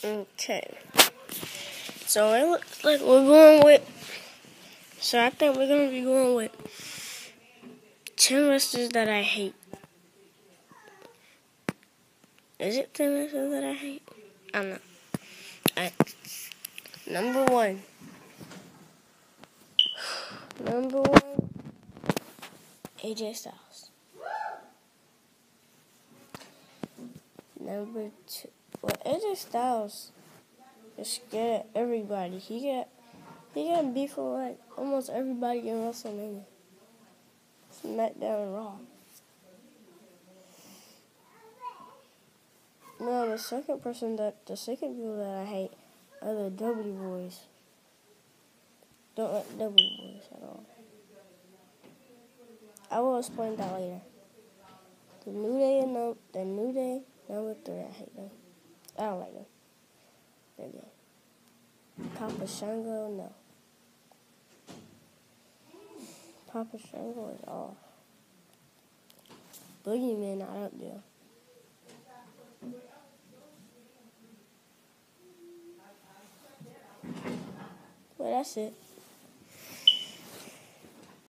Okay. So it looks like we're going with. So I think we're gonna be going with 10 wrestlers that I hate. Is it 10 wrestlers that I hate? I don't know. Alright. Number one, AJ Styles. Number two, well, AJ Styles is scared of everybody. He got beef with like almost everybody in WrestleMania. SmackDown and Raw. No, the second people that I hate are the W Boys. Don't like W Boys at all. I will explain that later. The New Day, number three, I hate them. I don't like them. They're gay. Papa Shango, no. Papa Shango is off. Boogeyman, I don't do. Well, that's it.